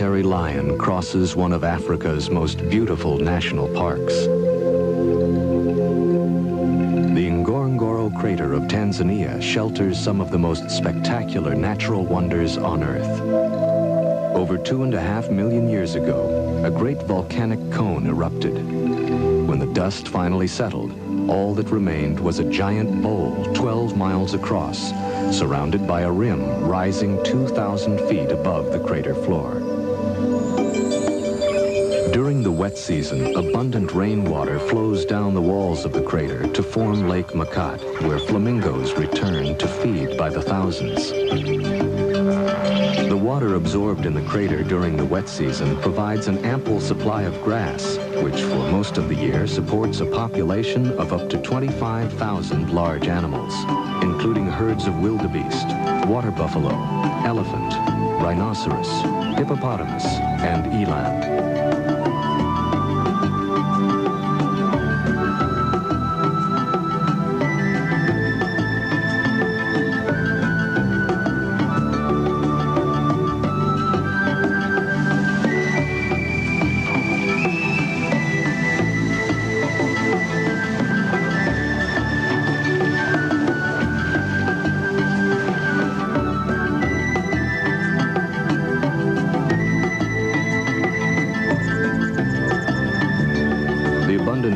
solitary lion crosses one of Africa's most beautiful national parks. The Ngorongoro crater of Tanzania shelters some of the most spectacular natural wonders on Earth. Over 2.5 million years ago, a great volcanic cone erupted. When the dust finally settled, all that remained was a giant bowl 12 miles across, surrounded by a rim rising 2,000 feet above the crater floor. During the wet season, abundant rainwater flows down the walls of the crater to form Lake Makat, where flamingos return to feed by the thousands. The water absorbed in the crater during the wet season provides an ample supply of grass, which for most of the year supports a population of up to 25,000 large animals, including herds of wildebeest, water buffalo, elephant, rhinoceros, hippopotamus, and eland.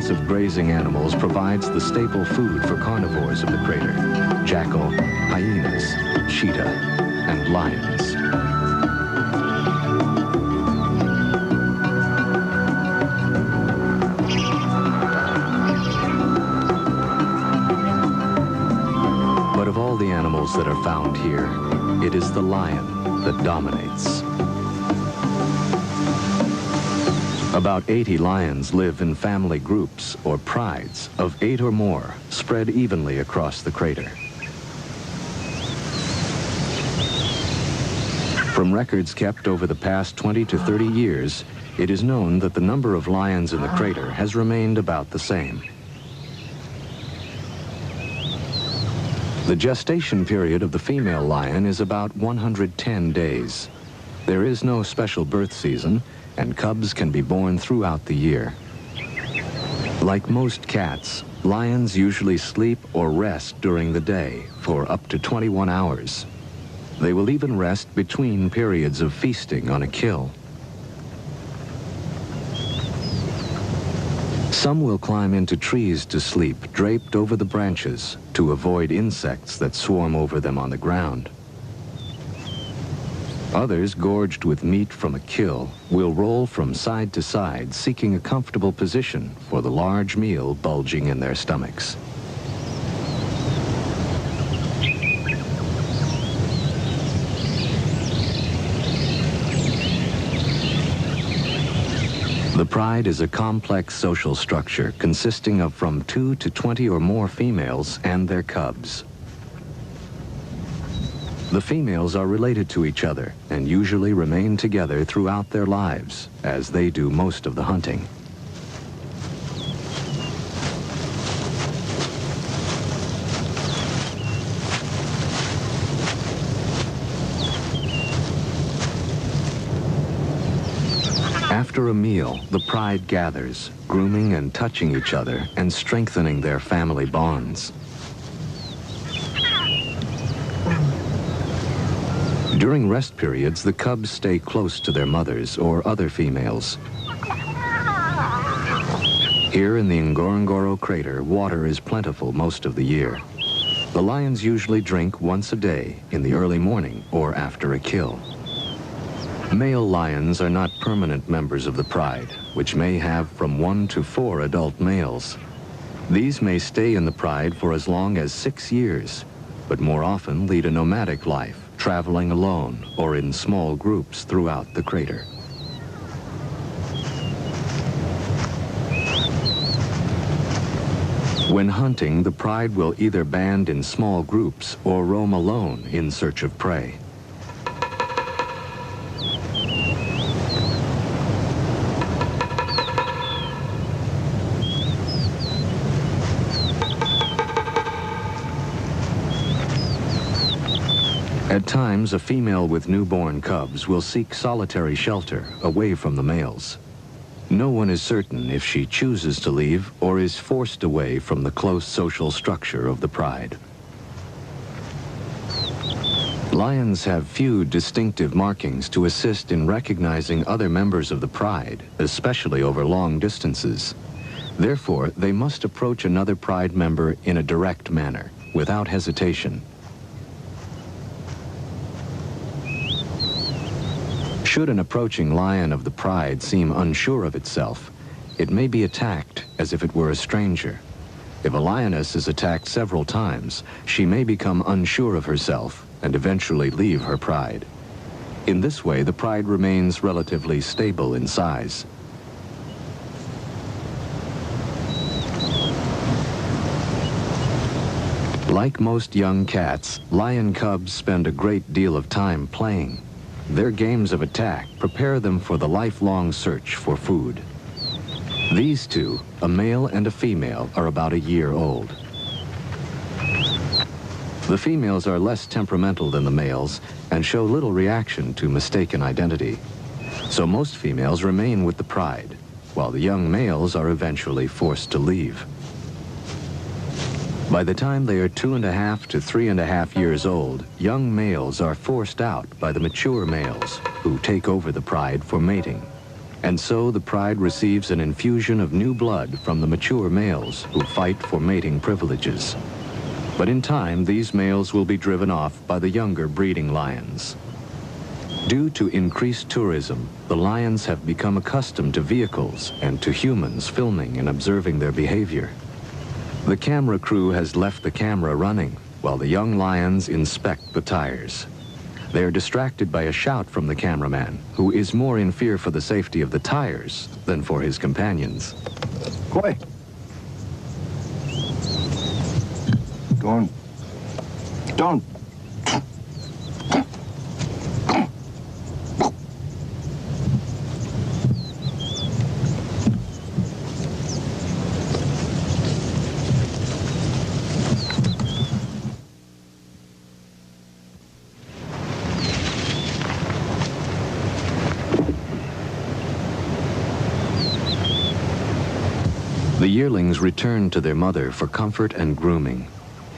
Of grazing animals provides the staple food for carnivores of the crater: jackal, hyenas, cheetah, and lions. But of all the animals that are found here, it is the lion that dominates. About 80 lions live in family groups, or prides, of 8 or more, spread evenly across the crater. From records kept over the past 20 to 30 years, it is known that the number of lions in the crater has remained about the same. The gestation period of the female lion is about 110 days. There is no special birth season, and cubs can be born throughout the year. Like most cats, lions usually sleep or rest during the day for up to 21 hours. They will even rest between periods of feasting on a kill. Some will climb into trees to sleep, draped over the branches, to avoid insects that swarm over them on the ground. Others, gorged with meat from a kill, will roll from side to side, seeking a comfortable position for the large meal bulging in their stomachs. The pride is a complex social structure consisting of from 2 to 20 or more females and their cubs. The females are related to each other and usually remain together throughout their lives, as they do most of the hunting. After a meal, the pride gathers, grooming and touching each other and strengthening their family bonds. During rest periods, the cubs stay close to their mothers or other females. Here in the Ngorongoro crater, water is plentiful most of the year. The lions usually drink once a day, in the early morning or after a kill. Male lions are not permanent members of the pride, which may have from 1 to 4 adult males. These may stay in the pride for as long as 6 years, but more often lead a nomadic life, traveling alone or in small groups throughout the crater. When hunting, the pride will either band in small groups or roam alone in search of prey. At times, a female with newborn cubs will seek solitary shelter away from the males. No one is certain if she chooses to leave or is forced away from the close social structure of the pride. Lions have few distinctive markings to assist in recognizing other members of the pride, especially over long distances. Therefore, they must approach another pride member in a direct manner, without hesitation. Should an approaching lion of the pride seem unsure of itself, it may be attacked as if it were a stranger. If a lioness is attacked several times, she may become unsure of herself and eventually leave her pride. In this way, the pride remains relatively stable in size. Like most young cats, lion cubs spend a great deal of time playing. Their games of attack prepare them for the lifelong search for food. These two, a male and a female, are about a year old. The females are less temperamental than the males and show little reaction to mistaken identity. So most females remain with the pride, while the young males are eventually forced to leave. By the time they are 2.5 to 3.5 years old, young males are forced out by the mature males, who take over the pride for mating. And so the pride receives an infusion of new blood from the mature males who fight for mating privileges. But in time, these males will be driven off by the younger breeding lions. Due to increased tourism, the lions have become accustomed to vehicles and to humans filming and observing their behavior. The camera crew has left the camera running while the young lions inspect the tires. They are distracted by a shout from the cameraman, who is more in fear for the safety of the tires than for his companions. Koi. Don't. The yearlings return to their mother for comfort and grooming.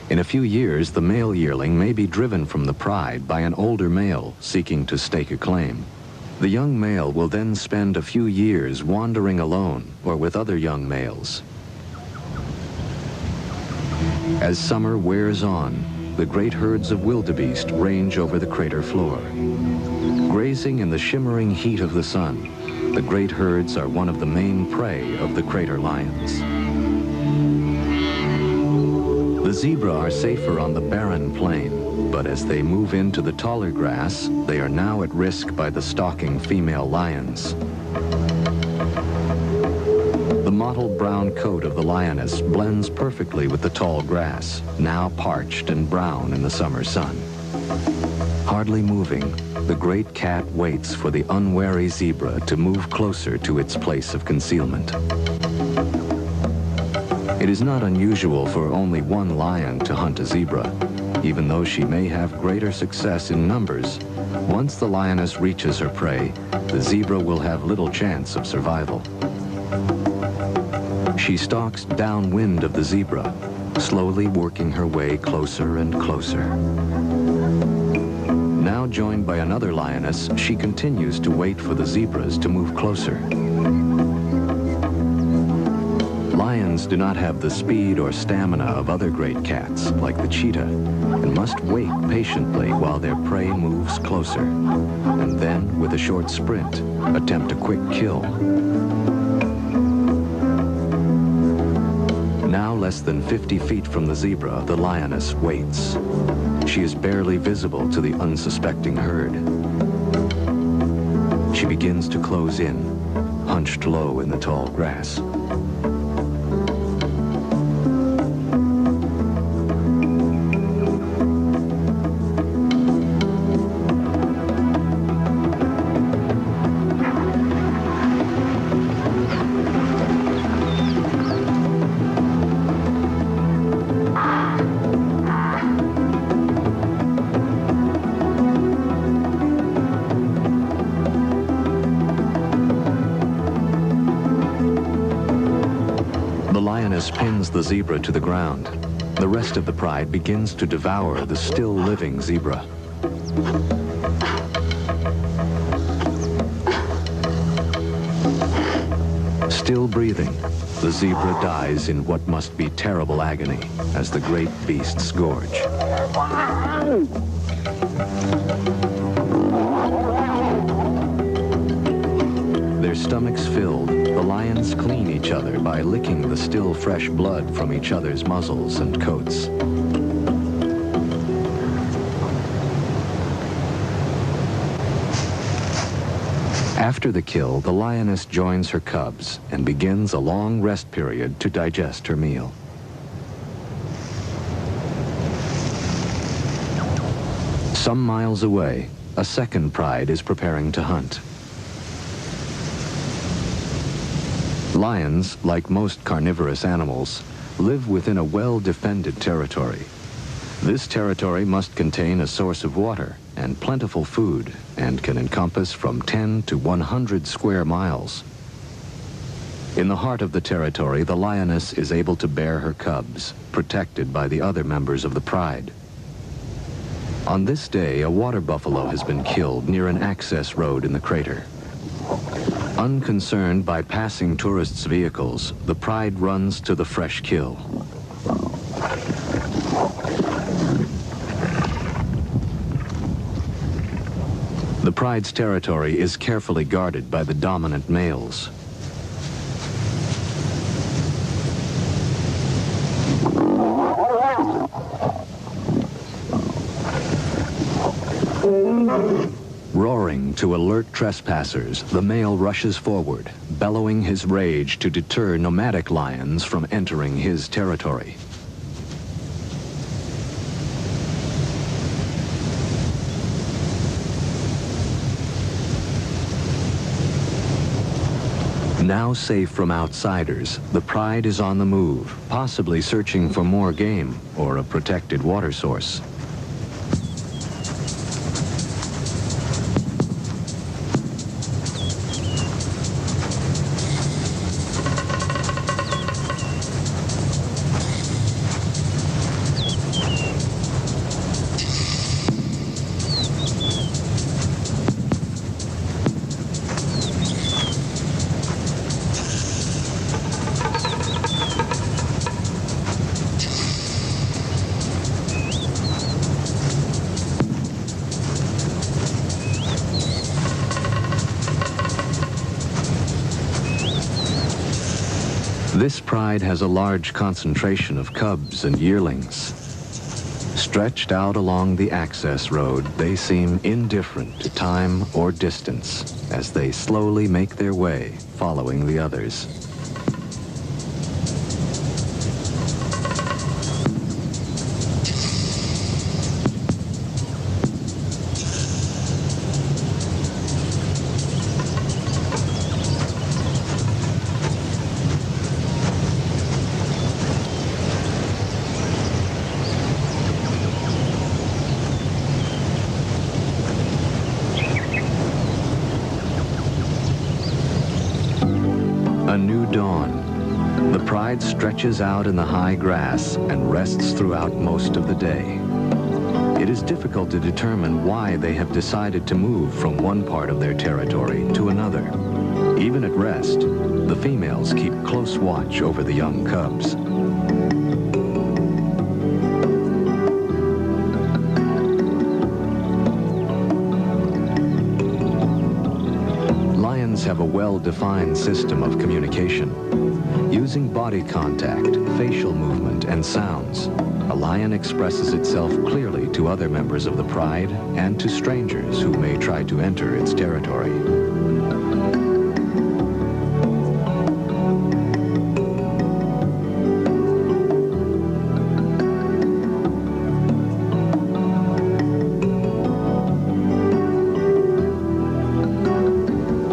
In a few years, the male yearling may be driven from the pride by an older male seeking to stake a claim. The young male will then spend a few years wandering alone or with other young males. As summer wears on, the great herds of wildebeest range over the crater floor. Grazing in the shimmering heat of the sun, the great herds are one of the main prey of the crater lions. The zebra are safer on the barren plain, but as they move into the taller grass, they are now at risk by the stalking female lions. The mottled brown coat of the lioness blends perfectly with the tall grass, now parched and brown in the summer sun. Hardly moving, the great cat waits for the unwary zebra to move closer to its place of concealment. It is not unusual for only one lion to hunt a zebra. Even though she may have greater success in numbers, once the lioness reaches her prey, the zebra will have little chance of survival. She stalks downwind of the zebra, slowly working her way closer and closer. Now joined by another lioness, she continues to wait for the zebras to move closer. Lions do not have the speed or stamina of other great cats, like the cheetah, and must wait patiently while their prey moves closer, and then, with a short sprint, attempt a quick kill. Now less than 50 feet from the zebra, the lioness waits. She is barely visible to the unsuspecting herd. She begins to close in, hunched low in the tall grass. lioness pins the zebra to the ground. The rest of the pride begins to devour the still living zebra. Still breathing, the zebra dies in what must be terrible agony as the great beasts gorge. Their stomachs filled, the lions clean each other by licking the still fresh blood from each other's muzzles and coats. After the kill, the lioness joins her cubs and begins a long rest period to digest her meal. Some miles away, a second pride is preparing to hunt. Lions, like most carnivorous animals, live within a well-defended territory. This territory must contain a source of water and plentiful food and can encompass from 10 to 100 square miles. In the heart of the territory, the lioness is able to bear her cubs, protected by the other members of the pride. On this day, a water buffalo has been killed near an access road in the crater. Unconcerned by passing tourists' vehicles, the pride runs to the fresh kill. The pride's territory is carefully guarded by the dominant males. Roaring to alert trespassers, the male rushes forward, bellowing his rage to deter nomadic lions from entering his territory. Now safe from outsiders, the pride is on the move, possibly searching for more game or a protected water source. This pride has a large concentration of cubs and yearlings. Stretched out along the access road, they seem indifferent to time or distance as they slowly make their way, following the others. A new dawn. The pride stretches out in the high grass and rests throughout most of the day. It is difficult to determine why they have decided to move from one part of their territory to another. Even at rest, the females keep close watch over the young cubs. Lions have a well-defined system of communication. Using body contact, facial movement, and sounds, a lion expresses itself clearly to other members of the pride and to strangers who may try to enter its territory.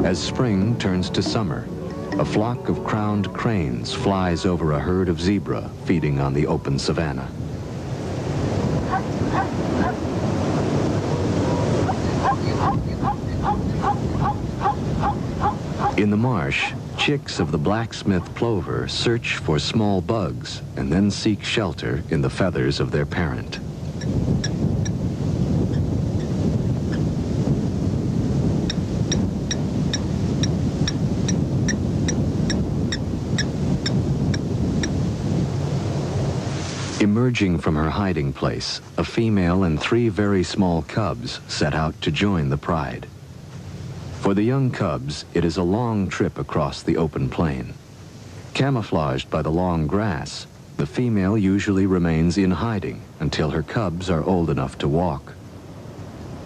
As spring turns to summer, a flock of crowned cranes flies over a herd of zebra feeding on the open savanna. In the marsh, Chicks of the blacksmith plover search for small bugs and then seek shelter in the feathers of their parent. Emerging from her hiding place, a female and 3 very small cubs set out to join the pride. For the young cubs, it is a long trip across the open plain. Camouflaged by the long grass, the female usually remains in hiding until her cubs are old enough to walk.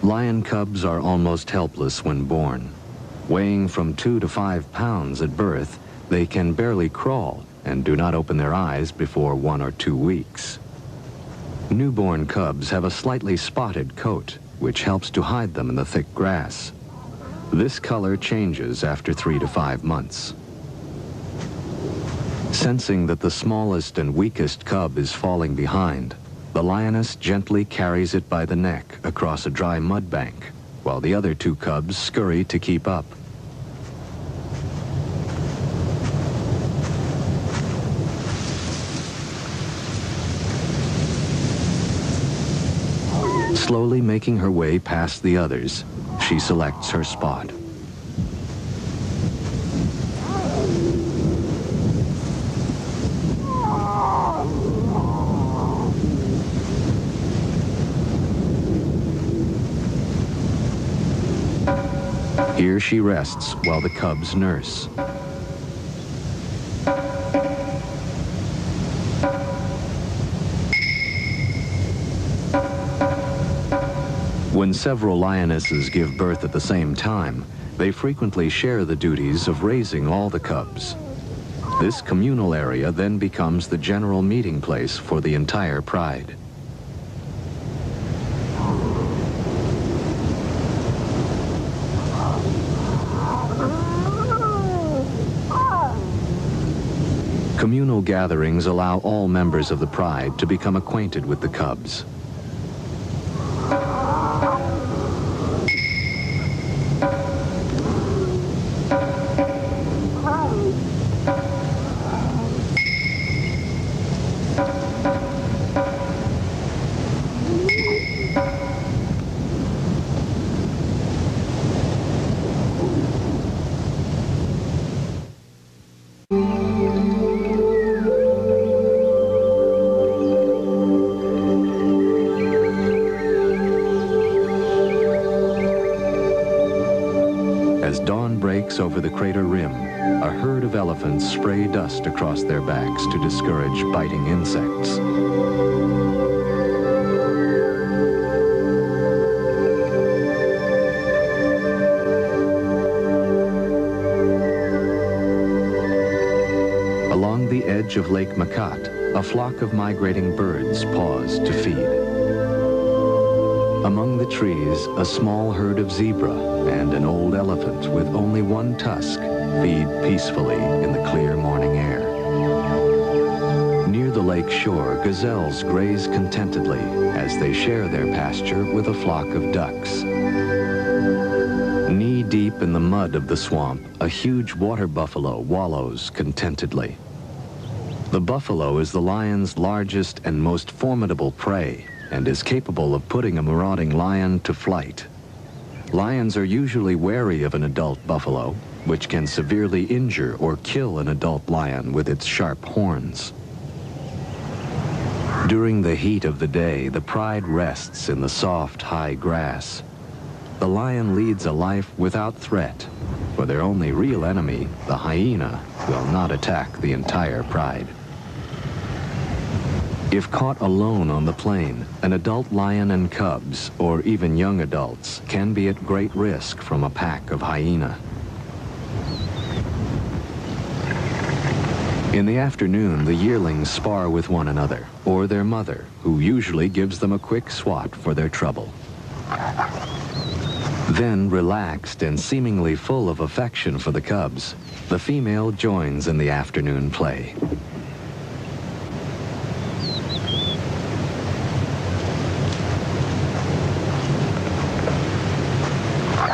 Lion cubs are almost helpless when born. Weighing from 2 to 5 pounds at birth, they can barely crawl and do not open their eyes before 1 or 2 weeks. Newborn cubs have a slightly spotted coat, which helps to hide them in the thick grass. This color changes after 3 to 5 months. Sensing that the smallest and weakest cub is falling behind, the lioness gently carries it by the neck across a dry mud bank, while the other 2 cubs scurry to keep up. Slowly making her way past the others, she selects her spot. Here she rests while the cubs nurse. When several lionesses give birth at the same time, they frequently share the duties of raising all the cubs. This communal area then becomes the general meeting place for the entire pride. Communal gatherings allow all members of the pride to become acquainted with the cubs. As dawn breaks over the crater rim, a herd of elephants spray dust across their backs to discourage biting insects. Along the edge of Lake Makat, a flock of migrating birds pause to feed. Among the trees, a small herd of zebra and an old elephant with only 1 tusk feed peacefully in the clear morning air. Near the lake shore, gazelles graze contentedly as they share their pasture with a flock of ducks. Knee-deep in the mud of the swamp, a huge water buffalo wallows contentedly. The buffalo is the lion's largest and most formidable prey, and is capable of putting a marauding lion to flight. Lions are usually wary of an adult buffalo, which can severely injure or kill an adult lion with its sharp horns. During the heat of the day, the pride rests in the soft, high grass. The lion leads a life without threat, for their only real enemy, the hyena, will not attack the entire pride. If caught alone on the plain, an adult lion and cubs, or even young adults, can be at great risk from a pack of hyena. In the afternoon, the yearlings spar with one another, or their mother, who usually gives them a quick swat for their trouble. Then, relaxed and seemingly full of affection for the cubs, the female joins in the afternoon play.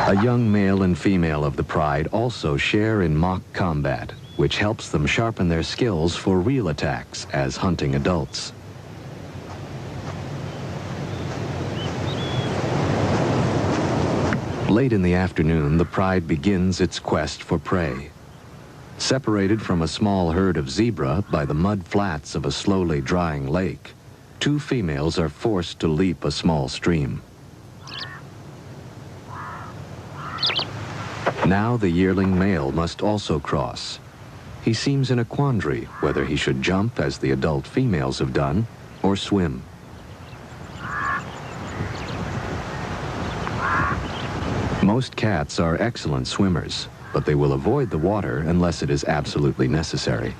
A young male and female of the pride also share in mock combat, which helps them sharpen their skills for real attacks as hunting adults. Late in the afternoon, the pride begins its quest for prey. Separated from a small herd of zebra by the mud flats of a slowly drying lake, two females are forced to leap a small stream. Now the yearling male must also cross. He seems in a quandary whether he should jump as the adult females have done or swim. Most cats are excellent swimmers, but they will avoid the water unless it is absolutely necessary.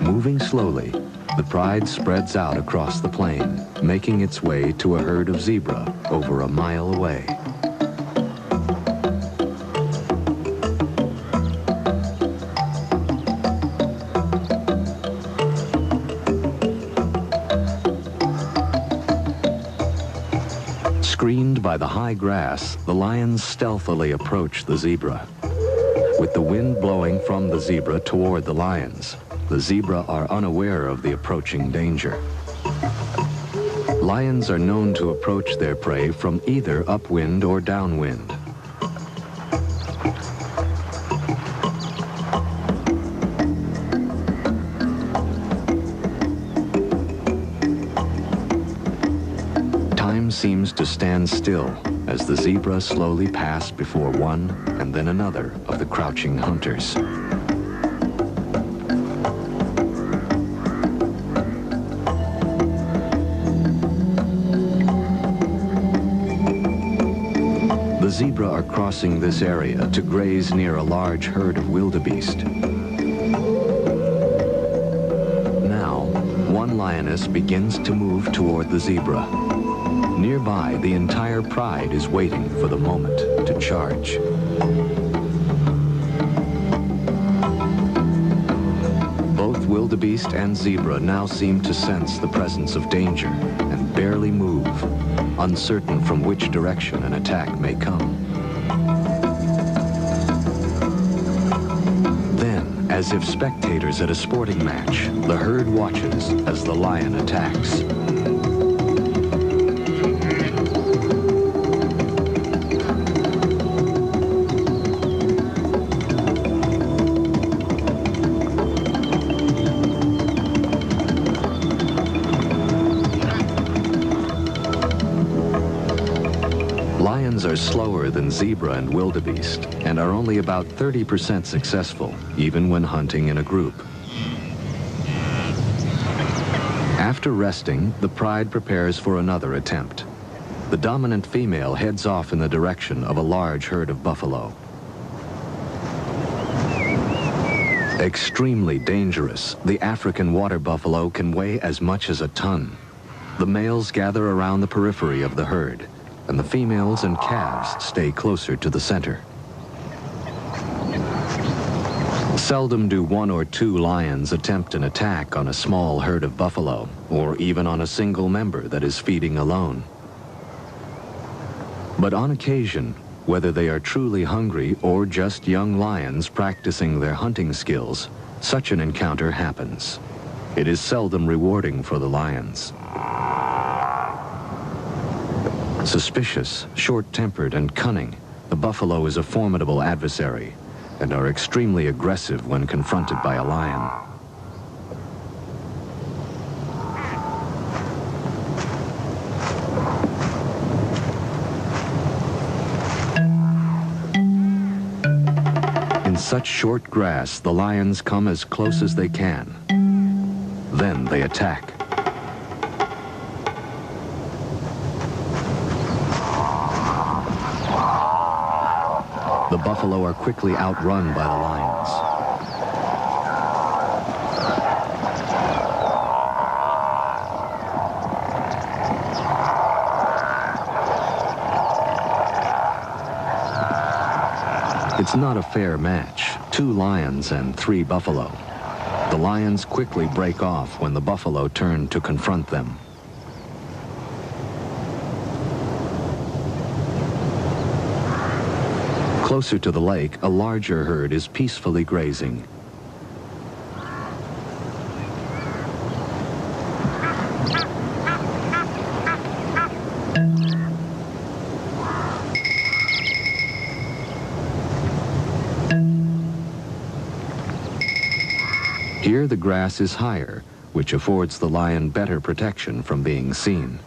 Moving slowly, the pride spreads out across the plain, making its way to a herd of zebra over a mile away. Screened by the high grass, the lions stealthily approach the zebra. With the wind blowing from the zebra toward the lions, the zebra are unaware of the approaching danger. Lions are known to approach their prey from either upwind or downwind. Time seems to stand still as the zebra slowly pass before one and then another of the crouching hunters. The zebra are crossing this area to graze near a large herd of wildebeest. Now, one lioness begins to move toward the zebra. Nearby, the entire pride is waiting for the moment to charge. Both wildebeest and zebra now seem to sense the presence of danger and barely move, uncertain from which direction an attack may come. Then, as if spectators at a sporting match, the herd watches as the lion attacks. Lions are slower than zebra and wildebeest and are only about 30% successful, even when hunting in a group. After resting, the pride prepares for another attempt. The dominant female heads off in the direction of a large herd of buffalo. Extremely dangerous, the African water buffalo can weigh as much as a ton. The males gather around the periphery of the herd, and the females and calves stay closer to the center. Seldom do one or two lions attempt an attack on a small herd of buffalo, or even on a single member that is feeding alone. But on occasion, whether they are truly hungry or just young lions practicing their hunting skills, such an encounter happens. It is seldom rewarding for the lions. Suspicious, short-tempered, and cunning, the buffalo is a formidable adversary and are extremely aggressive when confronted by a lion. In such short grass, the lions come as close as they can. Then they attack. The buffalo are quickly outrun by the lions. It's not a fair match. 2 lions and 3 buffalo. The lions quickly break off when the buffalo turn to confront them. Closer to the lake, a larger herd is peacefully grazing. Here the grass is higher, which affords the lion better protection from being seen.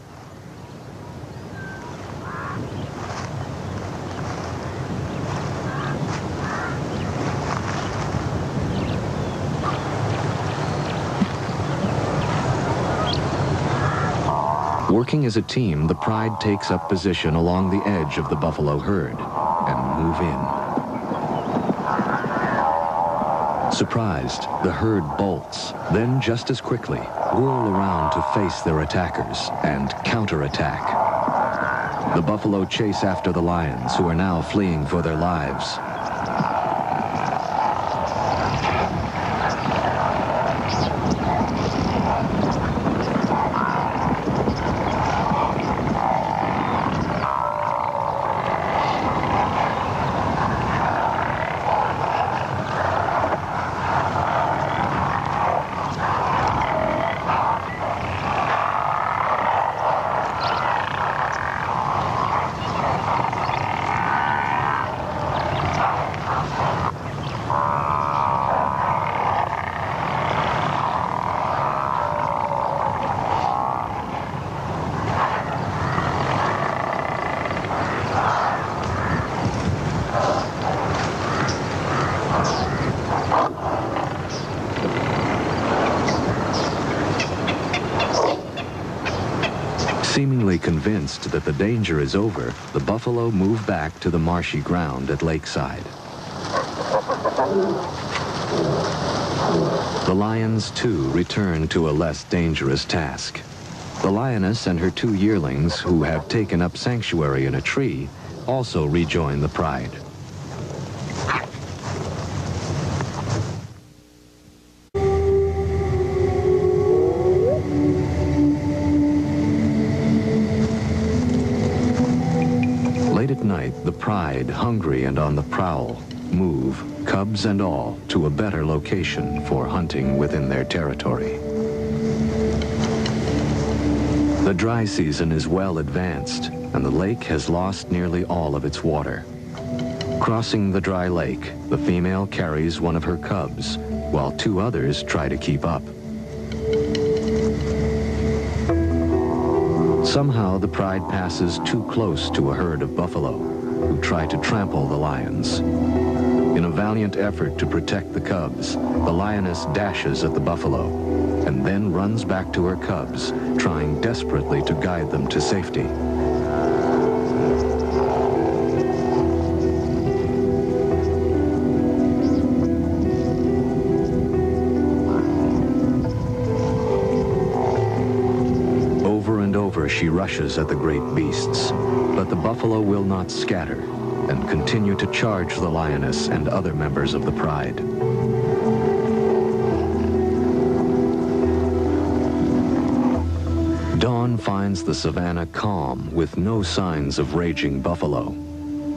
Working as a team, the pride takes up position along the edge of the buffalo herd and move in. Surprised, the herd bolts, then just as quickly whirl around to face their attackers and counterattack. The buffalo chase after the lions, who are now fleeing for their lives. Seemingly convinced that the danger is over, the buffalo move back to the marshy ground at lakeside. The lions, too, return to a less dangerous task. The lioness and her 2 yearlings, who have taken up sanctuary in a tree, also rejoin the pride. Late at night, the pride, hungry and on the prowl, move, cubs and all, to a better location for hunting within their territory. The dry season is well advanced, and the lake has lost nearly all of its water. Crossing the dry lake, the female carries one of her cubs, while 2 others try to keep up. Somehow, the pride passes too close to a herd of buffalo, who try to trample the lions. In a valiant effort to protect the cubs, the lioness dashes at the buffalo, and then runs back to her cubs, trying desperately to guide them to safety. She rushes at the great beasts, but the buffalo will not scatter and continue to charge the lioness and other members of the pride. Dawn finds the savannah calm with no signs of raging buffalo.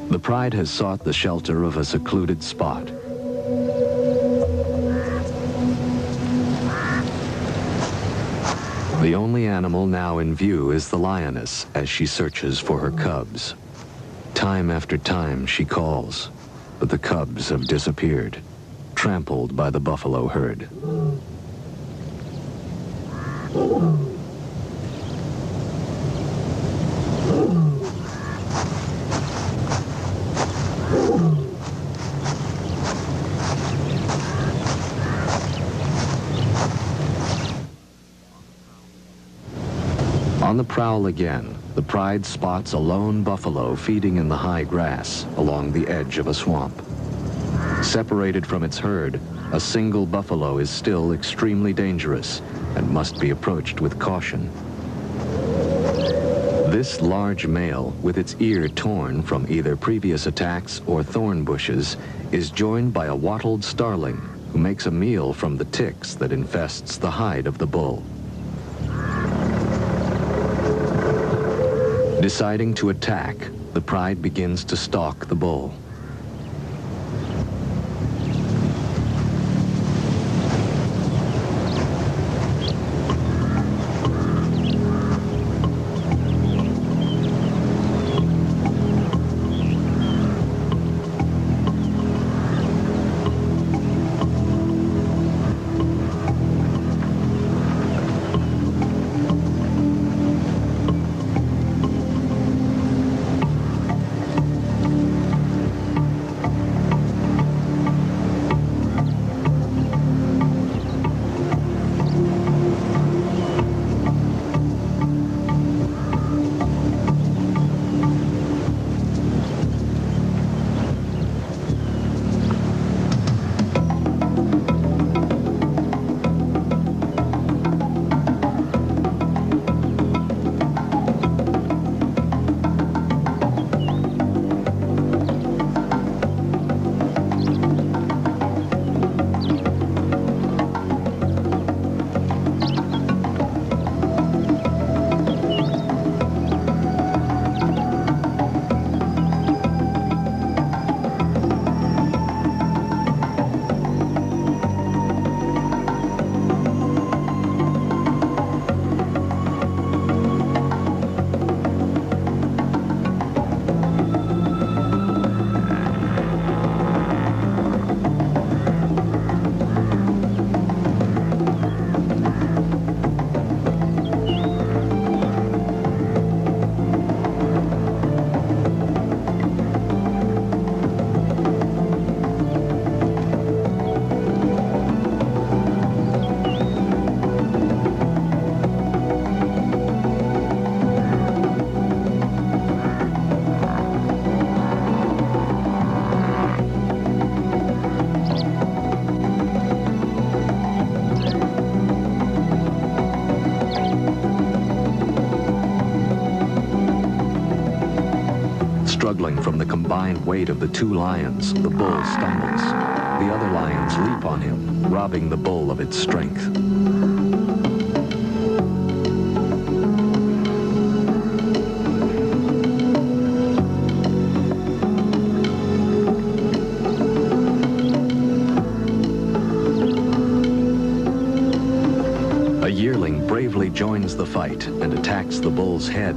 The pride has sought the shelter of a secluded spot. The only animal now in view is the lioness as she searches for her cubs. Time after time she calls, but the cubs have disappeared, trampled by the buffalo herd. On the prowl again, the pride spots a lone buffalo feeding in the high grass along the edge of a swamp. Separated from its herd, a single buffalo is still extremely dangerous and must be approached with caution. This large male, with its ear torn from either previous attacks or thorn bushes, is joined by a wattled starling who makes a meal from the ticks that infests the hide of the bull. Deciding to attack, the pride begins to stalk the bull. Struggling from the combined weight of the two lions, the bull stumbles. The other lions leap on him, robbing the bull of its strength. A yearling bravely joins the fight and attacks the bull's head.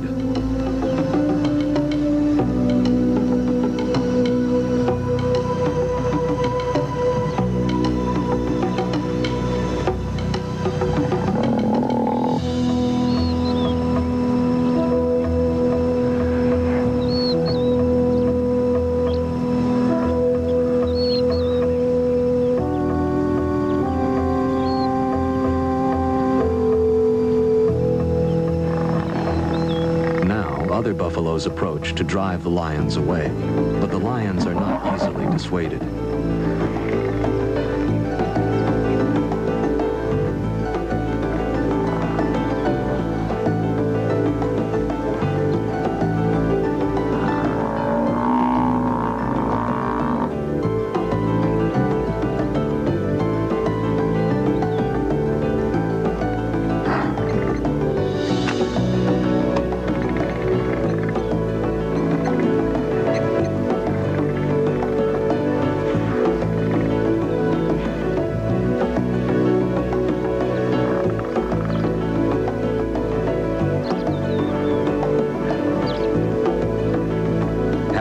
Other buffaloes approach to drive the lions away, but the lions are not easily dissuaded.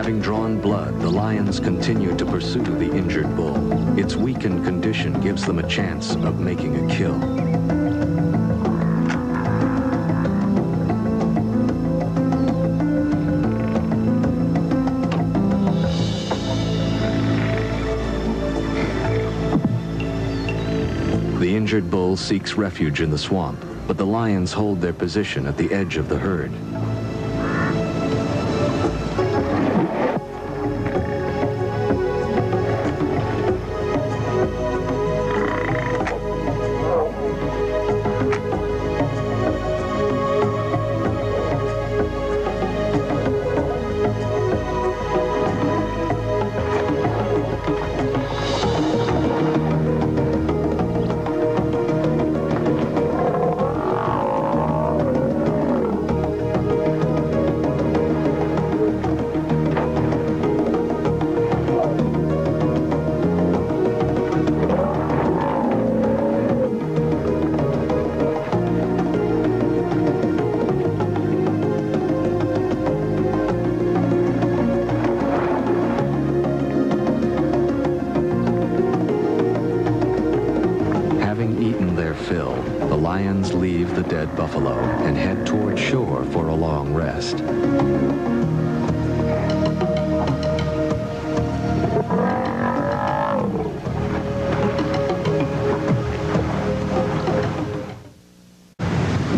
Having drawn blood, the lions continue to pursue the injured bull. Its weakened condition gives them a chance of making a kill. The injured bull seeks refuge in the swamp, but the lions hold their position at the edge of the herd. the lions leave the dead buffalo and head toward shore for a long rest.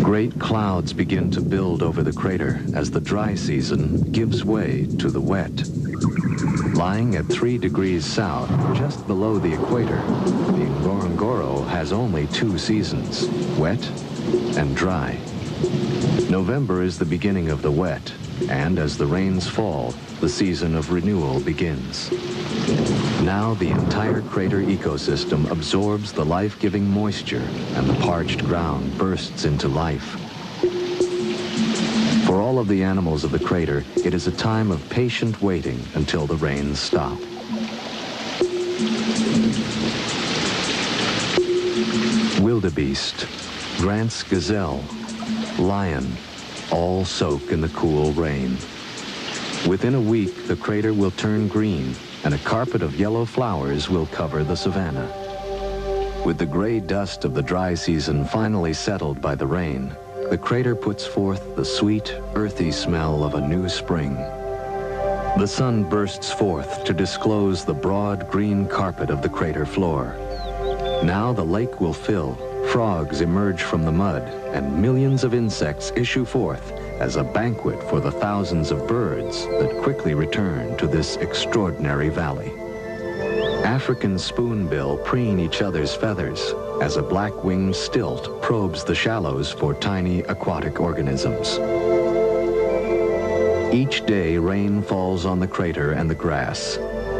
Great clouds begin to build over the crater as the dry season gives way to the wet. Lying at 3 degrees south, just below the equator, the Ngorongoro has only 2 seasons, wet and dry. November is the beginning of the wet, and as the rains fall, the season of renewal begins. Now the entire crater ecosystem absorbs the life-giving moisture, and the parched ground bursts into life. For all of the animals of the crater, it is a time of patient waiting until the rains stop. Wildebeest, Grant's gazelle, lion, all soak in the cool rain. Within a week, the crater will turn green, and a carpet of yellow flowers will cover the savanna. With the gray dust of the dry season finally settled by the rain, the crater puts forth the sweet, earthy smell of a new spring. The sun bursts forth to disclose the broad green carpet of the crater floor. Now the lake will fill, frogs emerge from the mud, and millions of insects issue forth as a banquet for the thousands of birds that quickly return to this extraordinary valley. African spoonbill preen each other's feathers as a black-winged stilt probes the shallows for tiny aquatic organisms. Each day, rain falls on the crater and the grass.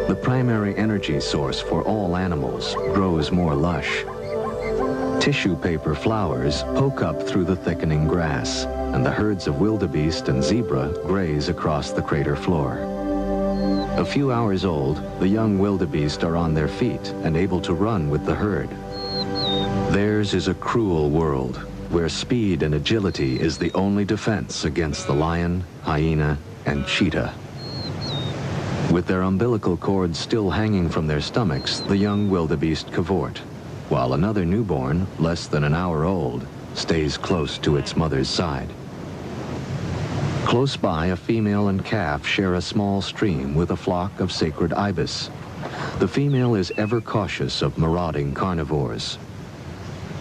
The primary energy source for all animals grows more lush. Tissue paper flowers poke up through the thickening grass, and the herds of wildebeest and zebra graze across the crater floor. A few hours old, the young wildebeest are on their feet and able to run with the herd. Theirs is a cruel world, where speed and agility is the only defense against the lion, hyena, and cheetah. With their umbilical cords still hanging from their stomachs, the young wildebeest cavort, while another newborn, less than an hour old, stays close to its mother's side. Close by, a female and calf share a small stream with a flock of sacred ibis. The female is ever cautious of marauding carnivores.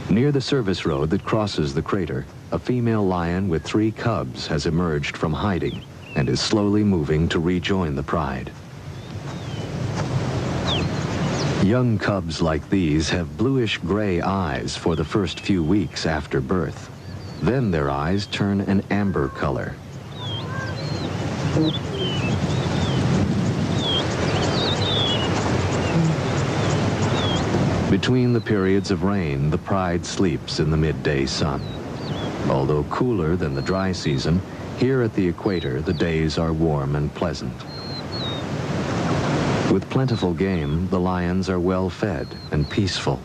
Near the service road that crosses the crater, a female lion with 3 cubs has emerged from hiding and is slowly moving to rejoin the pride. Young cubs like these have bluish-gray eyes for the first few weeks after birth. Then their eyes turn an amber color. Between the periods of rain, the pride sleeps in the midday sun. Although cooler than the dry season, here at the equator, the days are warm and pleasant. With plentiful game, the lions are well fed and peaceful.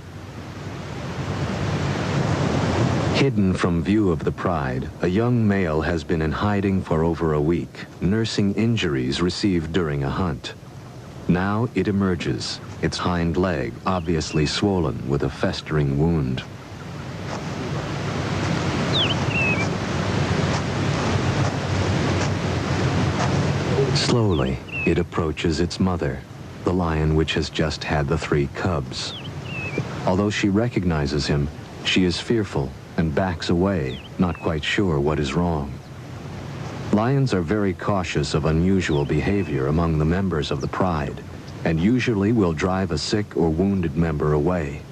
Hidden from view of the pride, a young male has been in hiding for over a week, nursing injuries received during a hunt. Now it emerges, its hind leg obviously swollen with a festering wound. Slowly, it approaches its mother, the lion which has just had the 3 cubs. Although she recognizes him, she is fearful and backs away, not quite sure what is wrong. Lions are very cautious of unusual behavior among the members of the pride, and usually will drive a sick or wounded member away.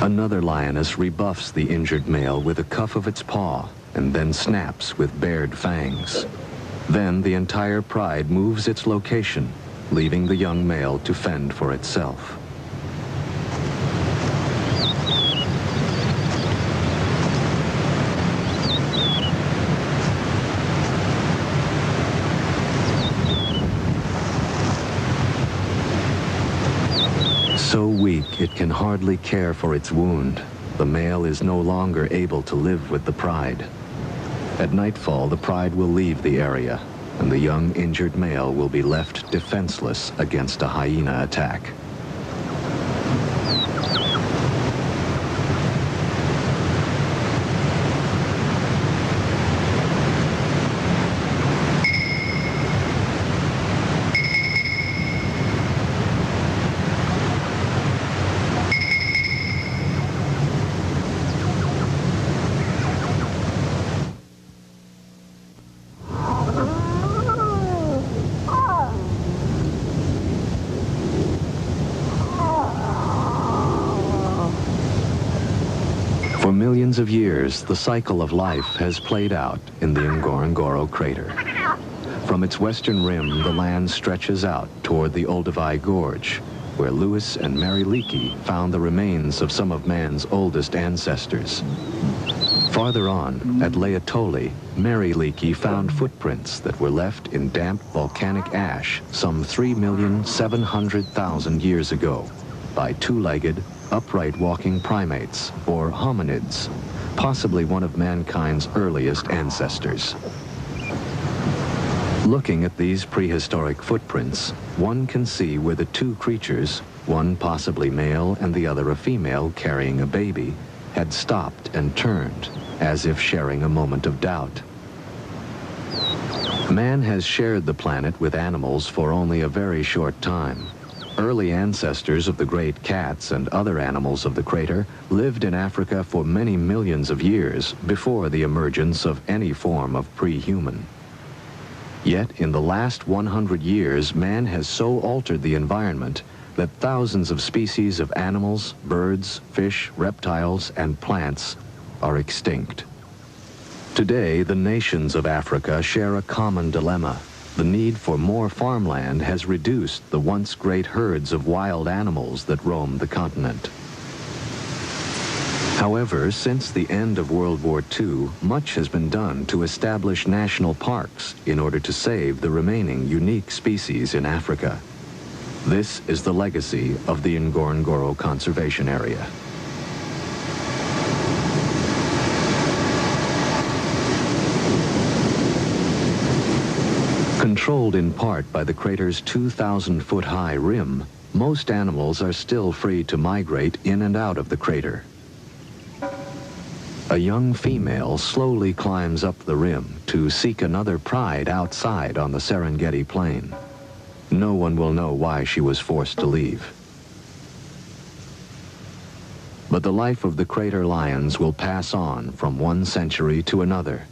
Another lioness rebuffs the injured male with a cuff of its paw, and then snaps with bared fangs. Then the entire pride moves its location, leaving the young male to fend for itself. So weak it can hardly care for its wound, the male is no longer able to live with the pride. At nightfall, the pride will leave the area, and the young injured male will be left defenseless against a hyena attack. For millions of years, the cycle of life has played out in the Ngorongoro crater. From its western rim, the land stretches out toward the Olduvai Gorge, where Lewis and Mary Leakey found the remains of some of man's oldest ancestors. Farther on, at Laetoli, Mary Leakey found footprints that were left in damp volcanic ash some 3,700,000 years ago by two-legged, upright walking primates, or hominids, possibly one of mankind's earliest ancestors. Looking at these prehistoric footprints, one can see where the two creatures, one possibly male and the other a female carrying a baby, had stopped and turned, as if sharing a moment of doubt. Man has shared the planet with animals for only a very short time. Early ancestors of the great cats and other animals of the crater lived in Africa for many millions of years before the emergence of any form of pre-human. Yet, in the last 100 years, man has so altered the environment that thousands of species of animals, birds, fish, reptiles, and plants are extinct. Today, the nations of Africa share a common dilemma. The need for more farmland has reduced the once great herds of wild animals that roam the continent. However, since the end of World War II, much has been done to establish national parks in order to save the remaining unique species in Africa. This is the legacy of the Ngorongoro Conservation Area. Controlled in part by the crater's 2,000-foot-high rim, most animals are still free to migrate in and out of the crater. A young female slowly climbs up the rim to seek another pride outside on the Serengeti Plain. No one will know why she was forced to leave. But the life of the crater lions will pass on from one century to another,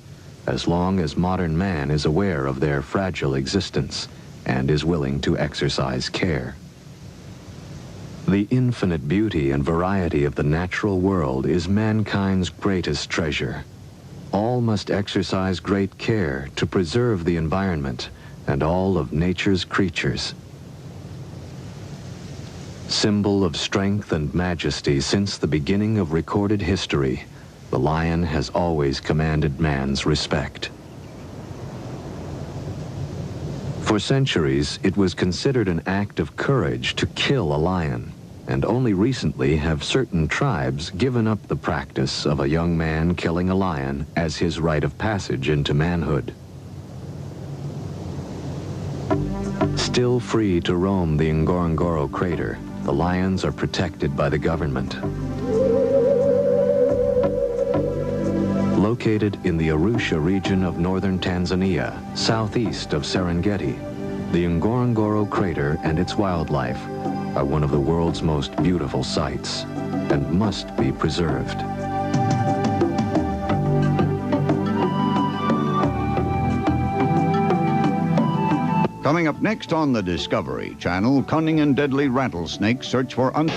as long as modern man is aware of their fragile existence and is willing to exercise care. The infinite beauty and variety of the natural world is mankind's greatest treasure. All must exercise great care to preserve the environment and all of nature's creatures. Symbol of strength and majesty since the beginning of recorded history, the lion has always commanded man's respect. For centuries, it was considered an act of courage to kill a lion, and only recently have certain tribes given up the practice of a young man killing a lion as his rite of passage into manhood. Still free to roam the Ngorongoro crater, the lions are protected by the government. Located in the Arusha region of northern Tanzania, southeast of Serengeti, the Ngorongoro crater and its wildlife are one of the world's most beautiful sights and must be preserved. Coming up next on the Discovery Channel, cunning and deadly rattlesnakes search for I'd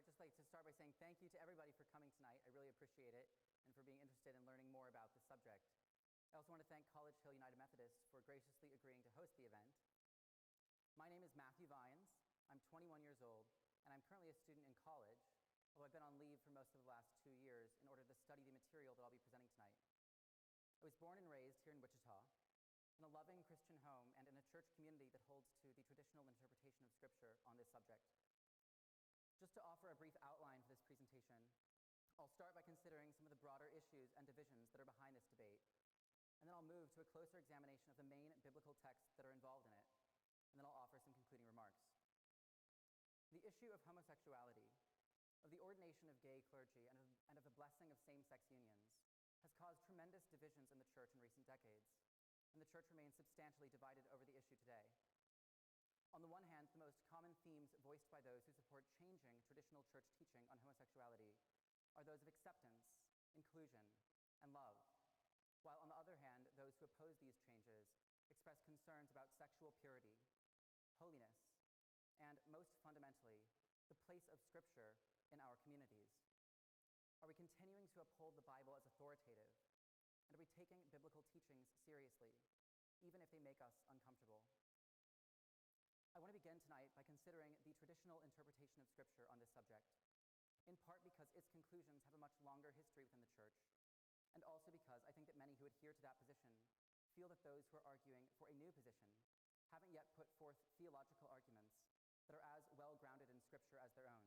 just like to start by saying thank you to everybody for coming tonight. I really appreciate it and for being interested in learning more about the subject. I also want to thank College Hill United Methodist for graciously agreeing to host the event. My name is Matthew Vines. I'm 21 years old, and I'm currently a student in college, although I've been on leave for most of the last 2 years in order to study the material that I'll be presenting tonight. I was born and raised here in Wichita, in a loving Christian home and in a church community that holds to the traditional interpretation of Scripture on this subject. Just to offer a brief outline for this presentation, I'll start by considering some of the broader issues and divisions that are behind this debate, and then I'll move to a closer examination of the main biblical texts that are involved in it, and then I'll offer some concluding remarks. The issue of homosexuality, of the ordination of gay clergy, and of the blessing of same-sex unions has caused tremendous divisions in the church in recent decades, and the church remains substantially divided over the issue today. On the one hand, the most common themes voiced by those who support changing traditional church teaching on homosexuality are those of acceptance, inclusion, and love, while on the other hand, those who oppose these changes express concerns about sexual purity, holiness, and most fundamentally, the place of Scripture in our communities? Are we continuing to uphold the Bible as authoritative? And are we taking biblical teachings seriously, even if they make us uncomfortable? I want to begin tonight by considering the traditional interpretation of Scripture on this subject, in part because its conclusions have a much longer history within the Church, and also because I think that many who adhere to that position feel that those who are arguing for a new position haven't yet put forth theological arguments that are as well grounded in Scripture as their own,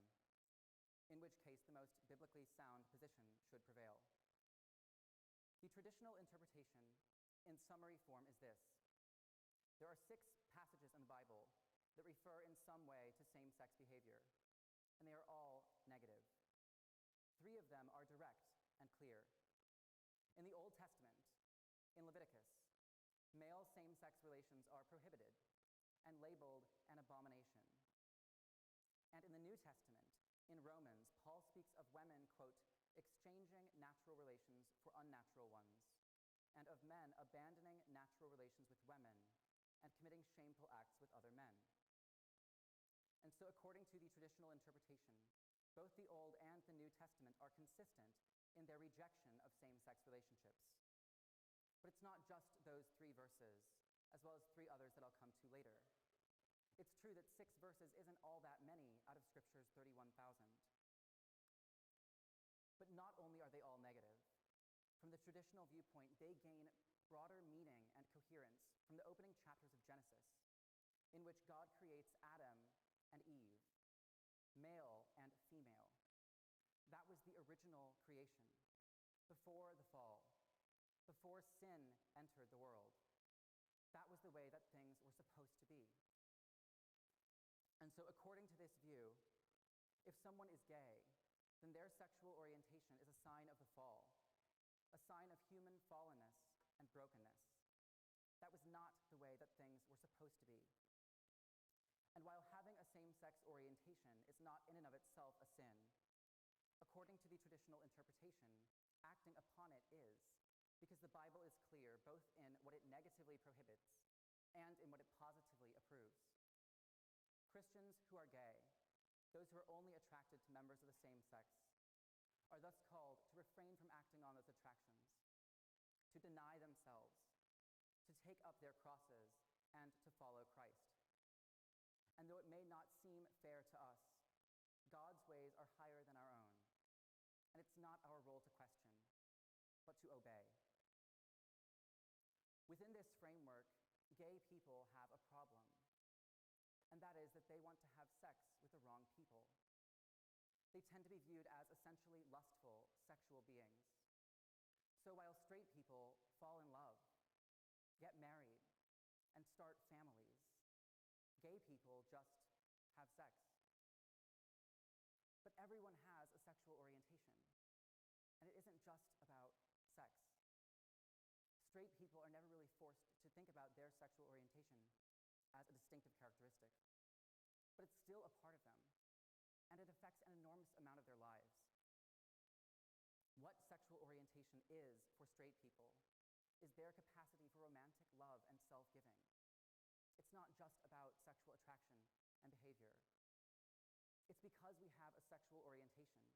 in which case the most biblically sound position should prevail. The traditional interpretation, in summary form, is this: there are 6 passages in the Bible that refer in some way to same-sex behavior, and they are all negative. 3 of them are direct and clear. In the Old Testament, in Leviticus, male same-sex relations are prohibited and labeled an abomination. And in the New Testament, in Romans, Paul speaks of women, quote, exchanging natural relations for unnatural ones, and of men abandoning natural relations with women and committing shameful acts with other men. And so according to the traditional interpretation, both the Old and the New Testament are consistent in their rejection of same-sex relationships. But it's not just those 3 verses, as well as 3 others that I'll come to later. It's true that 6 verses isn't all that many out of Scripture's 31,000. But not only are they all negative, from the traditional viewpoint, they gain broader meaning and coherence from the opening chapters of Genesis, in which God creates Adam and Eve, male and female. That was the original creation, before the fall, before sin entered the world. That was the way that things were supposed to be. And so according to this view, if someone is gay, then their sexual orientation is a sign of the fall, a sign of human fallenness and brokenness. That was not the way that things were supposed to be. And while having a same-sex orientation is not in and of itself a sin, according to the traditional interpretation, acting upon it is, because the Bible is clear both in what it negatively prohibits and in what it positively approves. Christians who are gay, those who are only attracted to members of the same sex, are thus called to refrain from acting on those attractions, to deny themselves, to take up their crosses, and to follow Christ. And though it may not seem fair to us, God's ways are higher than our own, and it's not our role to question, but to obey. Within this framework, gay people have a problem, and that is that they want to have sex with the wrong people. They tend to be viewed as essentially lustful, sexual beings. So while straight people fall in love, get married, and start families, gay people just have sex. But everyone has a sexual orientation, and it isn't just about sex. Straight people are never really forced to think about their sexual orientation as a distinctive characteristic, but it's still a part of them, and it affects an enormous amount of their lives. What sexual orientation is for straight people is their capacity for romantic love and self-giving. It's not just about sexual attraction and behavior. It's because we have a sexual orientation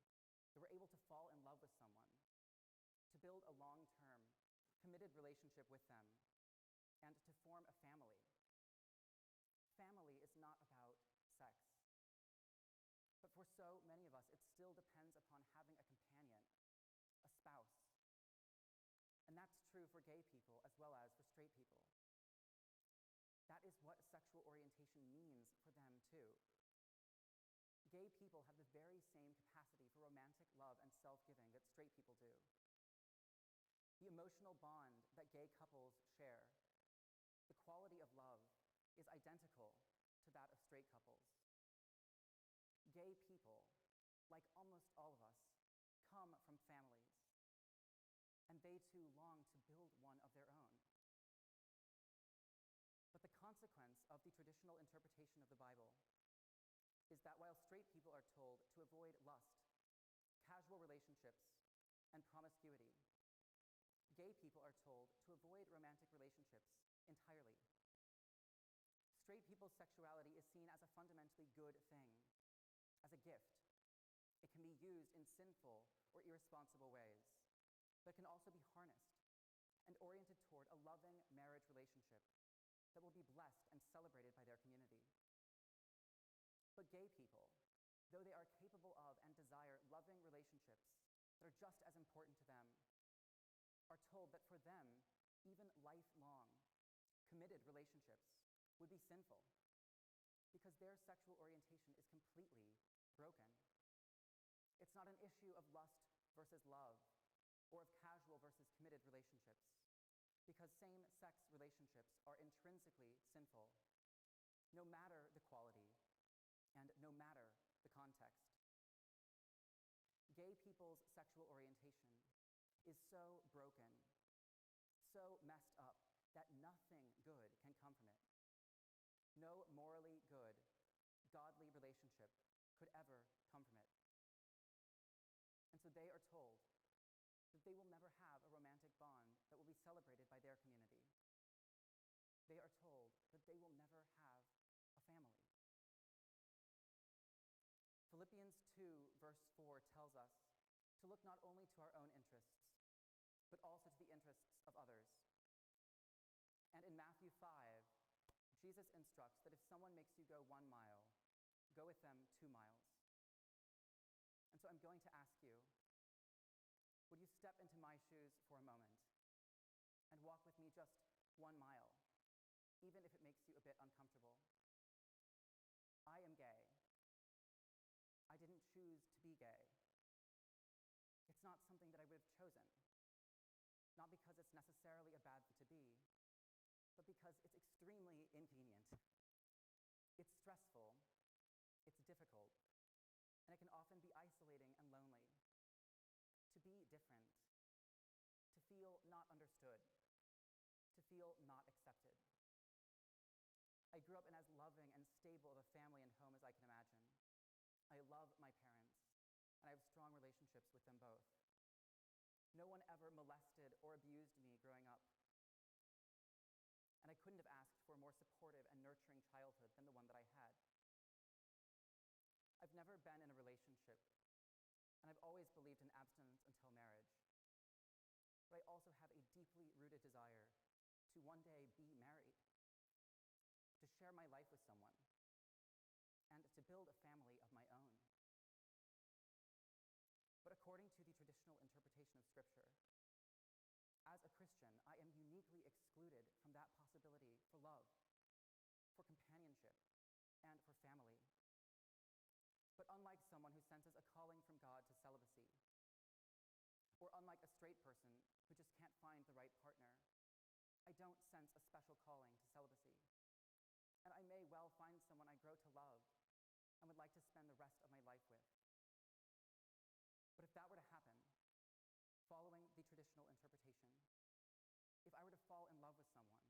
that we're able to fall in love with someone, to build a long-term, committed relationship with them, and to form a family. Family is not about sex. But for so many of us, it still depends upon having a companion, a spouse. And that's true for gay people as well as for straight people. That is what sexual orientation means for them too. Gay people have the very same capacity for romantic love and self-giving that straight people do. The emotional bond that gay couples share, the quality of love, is identical to that of straight couples. Gay people, like almost all of us, come from families, and they too long to build one of their own. But the consequence of the traditional interpretation of the Bible is that while straight people are told to avoid lust, casual relationships, and promiscuity, gay people are told to avoid romantic relationships entirely. Straight people's sexuality is seen as a fundamentally good thing, as a gift. It can be used in sinful or irresponsible ways, but it can also be harnessed and oriented toward a loving marriage relationship that will be blessed and celebrated by their community. But gay people, though they are capable of and desire loving relationships that are just as important to them, are told that for them, even lifelong, committed relationships would be sinful because their sexual orientation is completely broken. It's not an issue of lust versus love or of casual versus committed relationships, because same-sex relationships are intrinsically sinful, no matter the quality and no matter the context. Gay people's sexual orientation is so broken, so messed up, that nothing good can come from it. No morally good, godly relationship could ever come from it. And so they are told that they will never have a romantic bond that will be celebrated by their community. They are told that they will never have a family. Philippians 2, verse 4 tells us to look not only to our own interests, but also to the interests of others. And in Matthew 5, Jesus instructs that if someone makes you go 1 mile, go with them 2 miles. And so I'm going to ask you, would you step into my shoes for a moment and walk with me just 1 mile, even if it makes you a bit uncomfortable? I am gay. I didn't choose to be gay. It's not something that I would have chosen, not because it's necessarily a bad thing to be, but because it's extremely inconvenient. It's stressful, it's difficult, and it can often be isolating and lonely. To be different, to feel not understood, to feel not accepted. I grew up in as loving and stable of a family and home as I can imagine. I love my parents, and I have strong relationships with them both. No one ever molested or abused me growing up. And I couldn't have asked for a more supportive and nurturing childhood than the one that I had. I've never been in a relationship, and I've always believed in abstinence until marriage. But I also have a deeply rooted desire to one day be married, to share my life with someone, and to build a family of my own. But according to the traditional interpretation of Scripture, as a Christian, I am uniquely excluded from that possibility for love, for companionship, and for family. But unlike someone who senses a calling from God to celibacy, or unlike a straight person who just can't find the right partner, I don't sense a special calling to celibacy. And I may well find someone I grow to love and would like to spend the rest of my life with. But if that were to happen, following the traditional interpretation, if I were to fall in love with someone,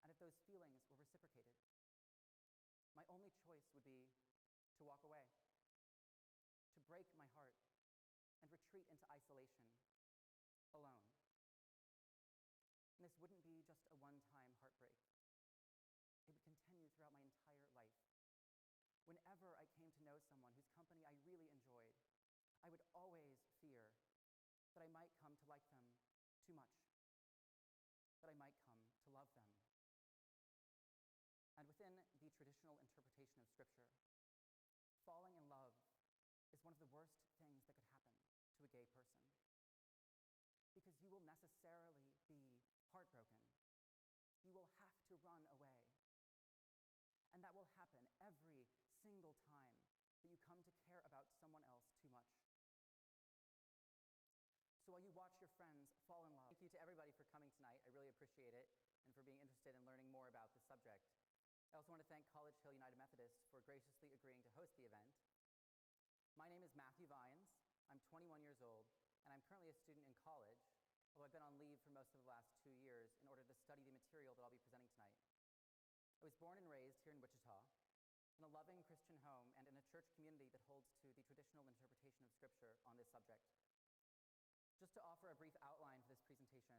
and if those feelings were reciprocated, my only choice would be to walk away, to break my heart, and retreat into isolation, alone. And this wouldn't be just a one-time heartbreak. It would continue throughout my entire life. Whenever I came to know someone whose company I really enjoyed, I would always fear that I might come to like them too much, that I might come to love them. And within the traditional interpretation of Scripture, falling in love is one of the worst things that could happen to a gay person. Because you will necessarily be heartbroken. You will have to run away. And that will happen every single time that you come to care about someone else too much. So while you watch your friends fall in love, thank you to everybody for coming tonight. I really appreciate it, and for being interested in learning more about this subject. I also want to thank College Hill United Methodist for graciously agreeing to host the event. My name is Matthew Vines. I'm 21 years old, and I'm currently a student in college, although I've been on leave for most of the last 2 years in order to study the material that I'll be presenting tonight. I was born and raised here in Wichita, in a loving Christian home and in a church community that holds to the traditional interpretation of Scripture on this subject. Just to offer a brief outline for this presentation,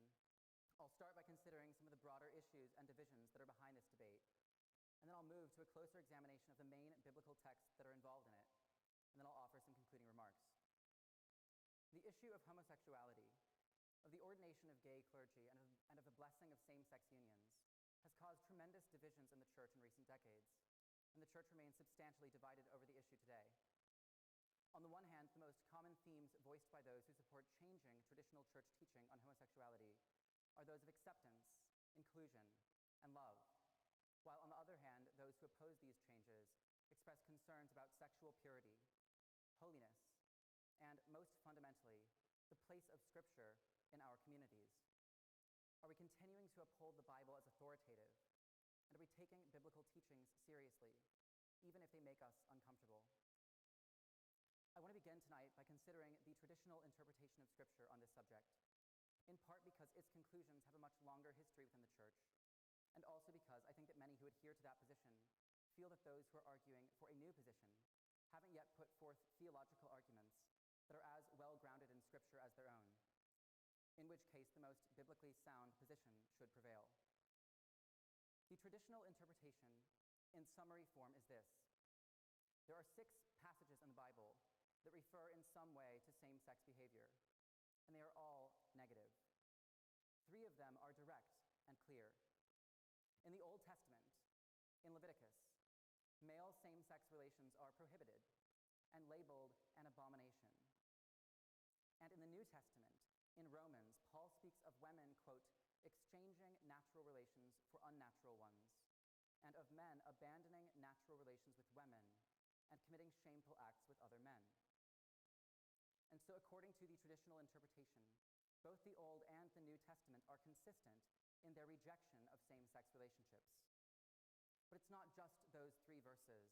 I'll start by considering some of the broader issues and divisions that are behind this debate, and then I'll move to a closer examination of the main biblical texts that are involved in it, and then I'll offer some concluding remarks. The issue of homosexuality, of the ordination of gay clergy, and of the blessing of same-sex unions has caused tremendous divisions in the church in recent decades, and the church remains substantially divided over the issue today. On the one hand, the most common themes voiced by those who support changing traditional church teaching on homosexuality are those of acceptance, inclusion, and love, while on the other hand, those who oppose these changes express concerns about sexual purity, holiness, and most fundamentally, the place of Scripture in our communities. Are we continuing to uphold the Bible as authoritative? And are we taking biblical teachings seriously, even if they make us uncomfortable? I want to begin tonight by considering the traditional interpretation of Scripture on this subject, in part because its conclusions have a much longer history within the church, and also because I think that many who adhere to that position feel that those who are arguing for a new position haven't yet put forth theological arguments that are as well grounded in Scripture as their own, in which case the most biblically sound position should prevail. The traditional interpretation, in summary form, is this. There are 6 passages in the Bible that refer in some way to same-sex behavior, and they are all negative. 3 of them are direct and clear. In the Old Testament, in Leviticus, male same-sex relations are prohibited and labeled an abomination. And in the New Testament, in Romans, Paul speaks of women, quote, exchanging natural relations for unnatural ones, and of men abandoning natural relations with women and committing shameful acts with other men. And so according to the traditional interpretation, both the Old and the New Testament are consistent in their rejection of same-sex relationships. But it's not just those 3 verses,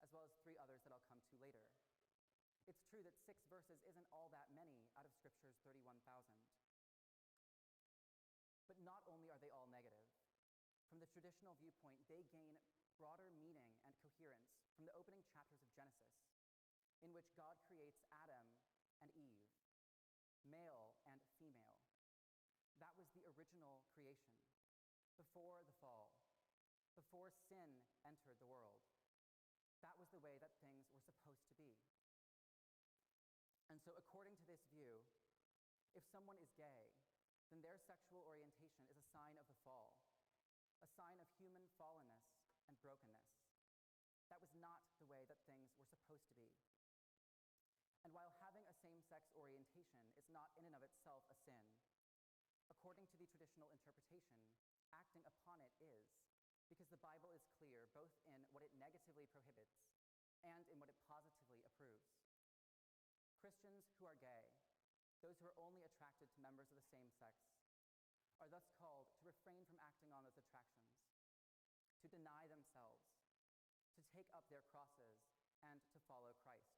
as well as 3 others that I'll come to later. It's true that 6 verses isn't all that many out of Scripture's 31,000. But not only are they all negative, from the traditional viewpoint, they gain broader meaning and coherence from the opening chapters of Genesis, in which God creates Adam and Eve, male and female. That was the original creation, before the fall, before sin entered the world. That was the way that things were supposed to be. And so according to this view, if someone is gay, then their sexual orientation is a sign of the fall, a sign of human fallenness and brokenness. That was not the way that things were supposed to be. And while having a same-sex orientation is not in and of itself a sin, according to the traditional interpretation, acting upon it is, because the Bible is clear both in what it negatively prohibits and in what it positively approves. Christians who are gay, those who are only attracted to members of the same sex, are thus called to refrain from acting on those attractions, to deny themselves, to take up their crosses, and to follow Christ.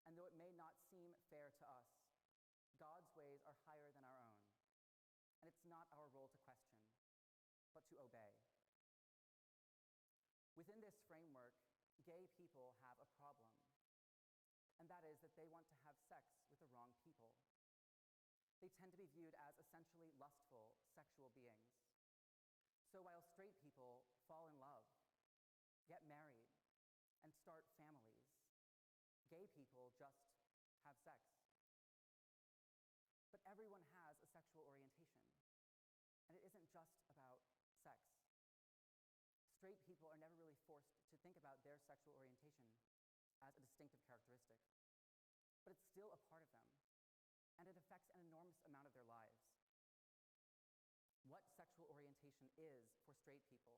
And though it may not seem fair to us, God's ways are higher than our own, and it's not our role to question, but to obey. Within this framework, gay people have a problem, and that is that they want to have sex with the wrong people. They tend to be viewed as essentially lustful, sexual beings. So while straight people fall in love, get married, and start families, gay people just have sex. But everyone has a sexual orientation, and it isn't just about sex. Straight people are never really forced to think about their sexual orientation as a distinctive characteristic, but it's still a part of them, and it affects an enormous amount of their lives. What sexual orientation is for straight people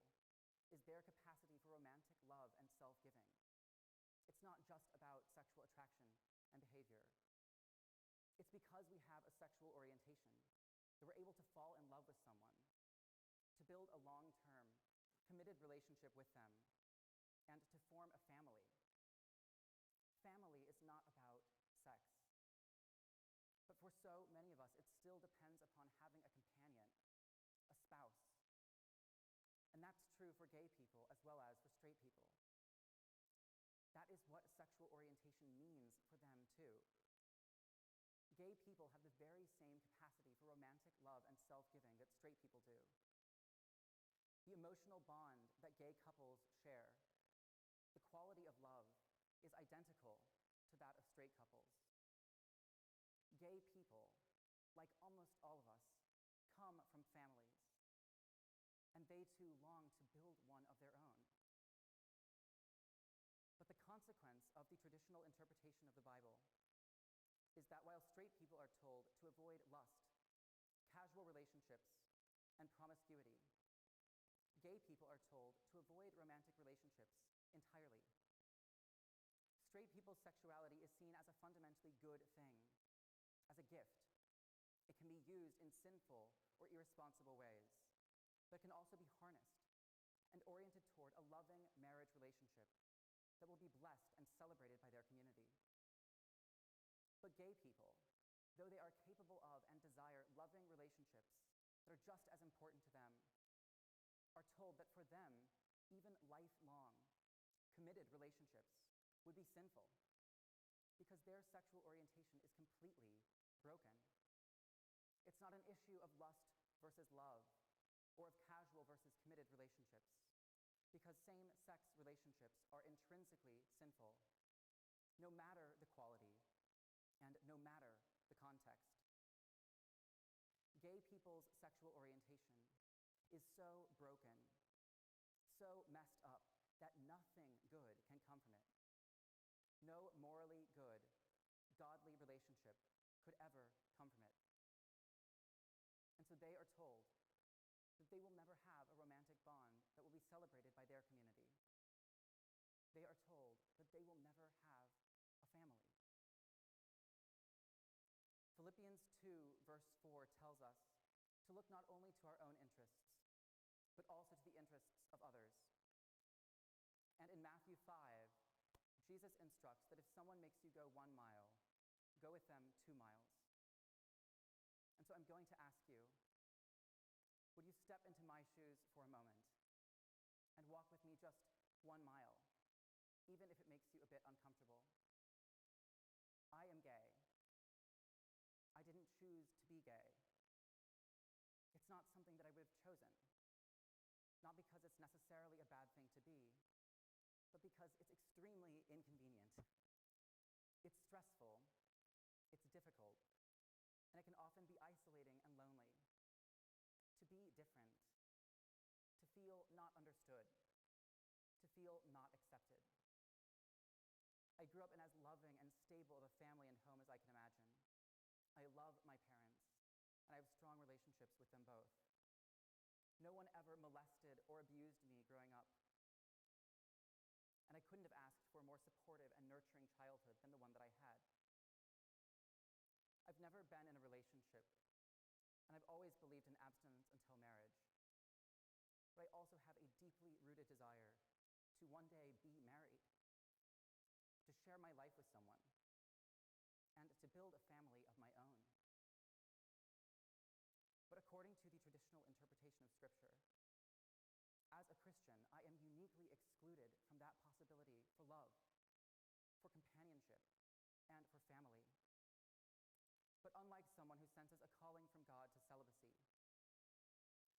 is their capacity for romantic love and self-giving. It's not just about sexual attraction and behavior. It's because we have a sexual orientation that we're able to fall in love with someone, to build a long-term, committed relationship with them, and to form a family. Family is not about sex. But for so many of us, it still depends upon having a companion, a spouse. And that's true for gay people as well as for straight people. That is what sexual orientation means for them too. Gay people have the very same capacity for romantic love and self-giving that straight people do. the emotional bond that gay couples share, the quality of love, is identical to that of straight couples. Gay people, like almost all of us, come from families, and they too long to build one of their own. But the consequence of the traditional interpretation of the Bible is that while straight people are told to avoid lust, casual relationships, and promiscuity, gay people are told to avoid romantic relationships entirely. Straight people's sexuality is seen as a fundamentally good thing, as a gift. It can be used in sinful or irresponsible ways, but it can also be harnessed and oriented toward a loving marriage relationship that will be blessed and celebrated by their community. But gay people, though they are capable of and desire loving relationships that are just as important to them, are told that for them, even lifelong, committed relationships would be sinful because their sexual orientation is completely broken. It's not an issue of lust versus love or of casual versus committed relationships, because same-sex relationships are intrinsically sinful, no matter the quality and no matter the context. Gay people's sexual orientation is so broken, so messed up, that nothing good can come from it. No morally good, godly relationship could ever come from it. And so they are told that they will never have a romantic bond that will be celebrated by their community. They are told that they will never have a family. Philippians 2, verse 4 tells us to look not only to our own interests, but also to the interests of others. And in Matthew 5, Jesus instructs that if someone makes you go 1 mile, go with them 2 miles. And so I'm going to ask you, would you step into my shoes for a moment and walk with me just 1 mile, even if it makes you a bit uncomfortable? I am gay. I didn't choose to be gay. It's not something that I would have chosen, not because it's necessarily a bad thing to be, but because it's extremely inconvenient. It's stressful, it's difficult, and it can often be isolating and lonely. To be different, to feel not understood, to feel not accepted. I grew up in as loving and stable of a family and home as I can imagine. I love my parents, and I have strong relationships with them both. No one ever molested or abused me growing up. And I couldn't have asked for a more supportive and nurturing childhood than the one that I had. I've never been in a relationship, and I've always believed in abstinence until marriage. But I also have a deeply rooted desire to one day be married, to share my life with someone, and to build a family of my own. But according to the traditional interpretation of Scripture, as a Christian, I am uniquely excluded from that possibility for love, for companionship, and for family. But unlike someone who senses a calling from God to celibacy,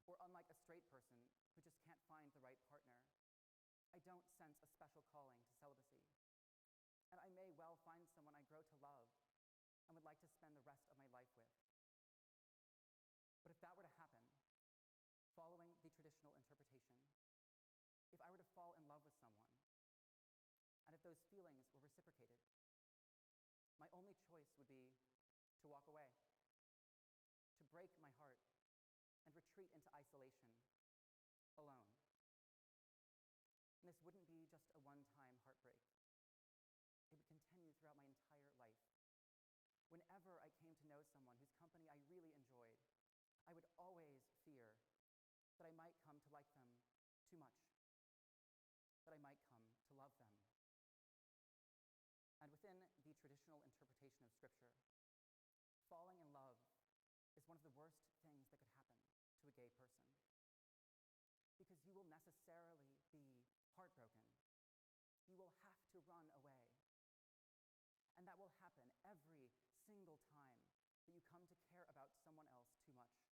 or unlike a straight person who just can't find the right partner, I don't sense a special calling to celibacy. And I may well find someone I grow to love and would like to spend the rest of my life with. But if that were to happen, following the traditional interpretation, if I were to fall in love with someone, and if those feelings were reciprocated, my only choice would be to walk away, to break my heart, and retreat into isolation, alone. And this wouldn't be just a one-time heartbreak. It would continue throughout my entire life. Whenever I came to know someone whose company I really enjoyed, I would always fear that I might come to like them too much, that I might come to love them. And within the traditional interpretation of Scripture, falling in love is one of the worst things that could happen to a gay person. Because you will necessarily be heartbroken. You will have to run away. And that will happen every single time that you come to care about someone else too much.